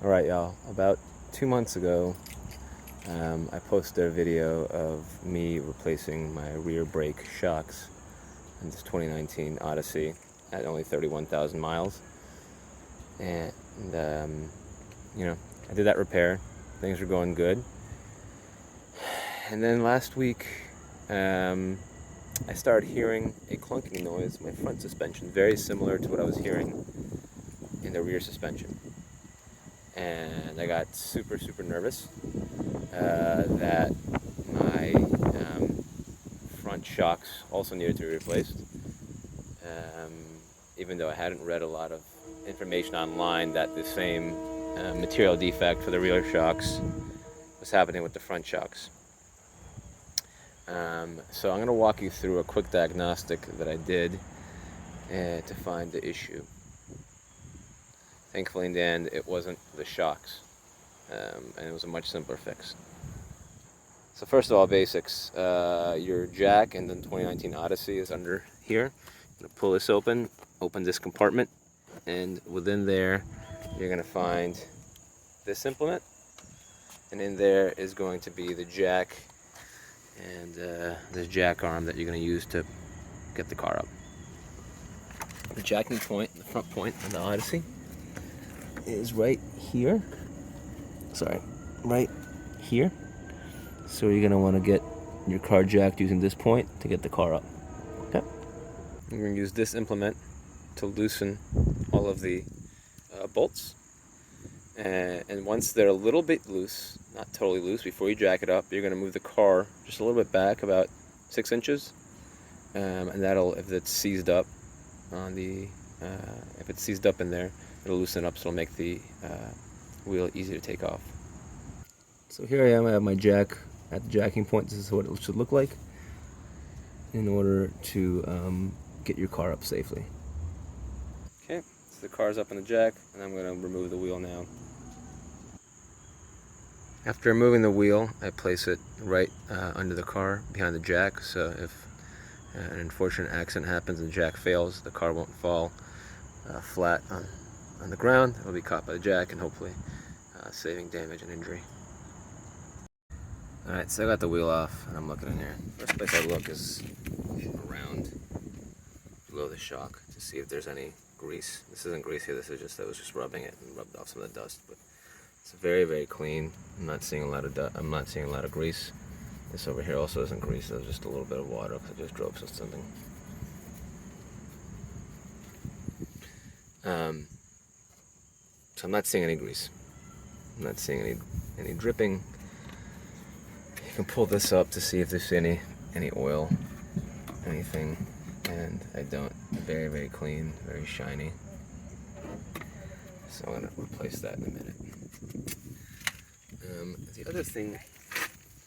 Alright, y'all, about 2 months ago, I posted a video of me replacing my rear brake shocks in this 2019 Odyssey at only 31,000 miles. And, I did that repair. Things were going good. And then last week, I started hearing a clunking noise in my front suspension, very similar to what I was hearing in the rear suspension. And I got super nervous that my front shocks also needed to be replaced, even though I hadn't read a lot of information online that the same material defect for the rear shocks was happening with the front shocks. So I'm going to walk you through a quick diagnostic that I did to find the issue. Thankfully, in the end, it wasn't the shocks, and it was a much simpler fix. So first of all, basics. Your jack in the 2019 Odyssey is under here. I'm going to pull this open this compartment, and within there, you're going to find this implement, and in there is going to be the jack and this jack arm that you're going to use to get the car up. The jacking point, the front point of the Odyssey, is right here. Right here. So you're going to want to get your car jacked using this point to get the car up. Okay. You're going to use this implement to loosen all of the bolts. And once they're a little bit loose, not totally loose, before you jack it up, you're going to move the car just a little bit back, about 6 inches. And that'll, if it's seized up on the, if it's seized up in there, it'll loosen up, so it'll make the wheel easy to take off. So here I am, I have my jack at the jacking point. This is what it should look like in order to get your car up safely. Okay, so the car's up on the jack, and I'm going to remove the wheel now. After removing the wheel, I place it right under the car, behind the jack, so if an unfortunate accident happens and the jack fails, the car won't fall flat on the ground. It'll be caught by the jack and hopefully saving damage and injury. Alright, so I got the wheel off and I'm looking in here. First place I look is around below the shock to see if there's any grease. This isn't grease here, this is just, I was just rubbing it and rubbed off some of the dust, but it's very clean. I'm not seeing a lot of grease. This over here also isn't grease, there's just a little bit of water because I just drove something. So I'm not seeing any grease. I'm not seeing any dripping. You can pull this up to see if there's any oil, anything, and I don't. Very clean, very shiny. So I'm gonna replace that in a minute. The other thing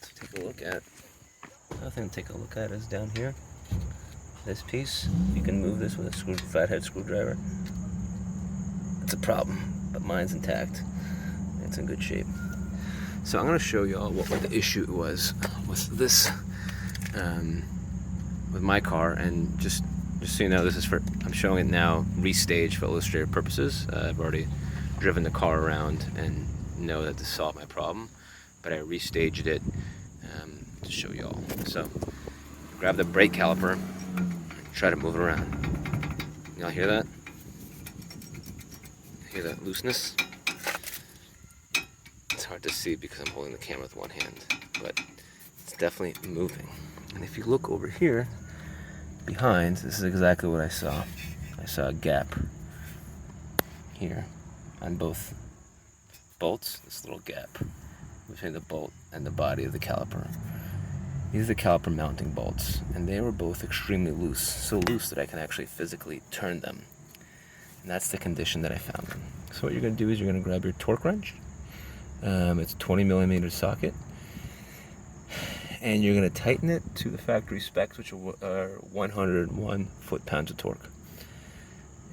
to take a look at is down here. This piece, you can move this with a fathead screwdriver. It's a problem, but mine's intact. It's in good shape. So I'm going to show y'all what the issue was with this, with my car, and just so you know, this is I'm showing it now restaged for illustrative purposes. I've already driven the car around and know that this solved my problem, but I restaged it to show y'all. So grab the brake caliper and try to move it around. Y'all hear that? Hear that looseness? It's hard to see because I'm holding the camera with one hand, but it's definitely moving. And if you look over here behind, this is exactly what I saw. I saw a gap here on both bolts, this little gap between the bolt and the body of the caliper. These are the caliper mounting bolts, and they were both extremely loose, so loose that I can actually physically turn them. And that's the condition that I found them. So what you're going to do is you're going to grab your torque wrench. It's a 20mm socket, and you're going to tighten it to the factory specs, which are 101 foot-pounds of torque.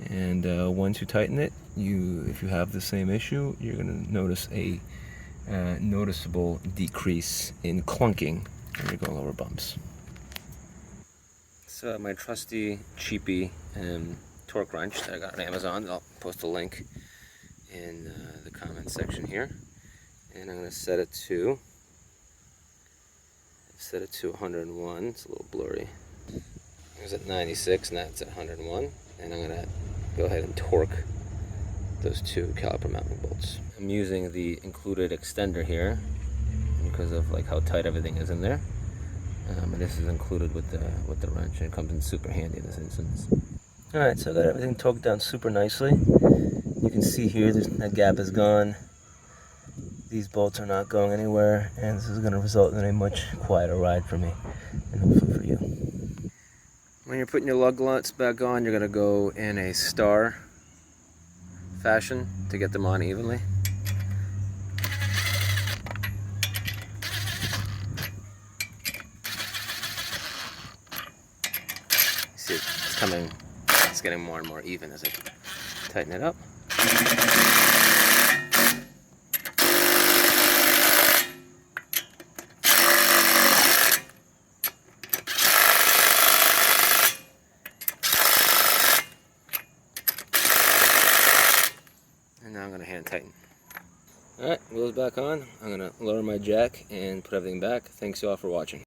And once you tighten it, if you have the same issue, you're going to notice a noticeable decrease in clunking when you're going over bumps. So my trusty, cheapy torque wrench that I got on Amazon. I'll post a link in the comment section here. And I'm going to set it to 101. It's a little blurry. It was at 96, now it's at 101. And I'm going to go ahead and torque those two caliper mounting bolts. I'm using the included extender here because of like how tight everything is in there. And this is included with the wrench, and it comes in super handy in this instance. Alright, so I got everything torqued down super nicely. You can see here that gap is gone. These bolts are not going anywhere, and this is going to result in a much quieter ride for me, and hopefully for you. When you're putting your lug nuts back on, you're going to go in a star fashion to get them on evenly. See, it's getting more and more even as I tighten it up. And now I'm going to hand tighten. Alright, wheels back on. I'm going to lower my jack and put everything back. Thanks you all for watching.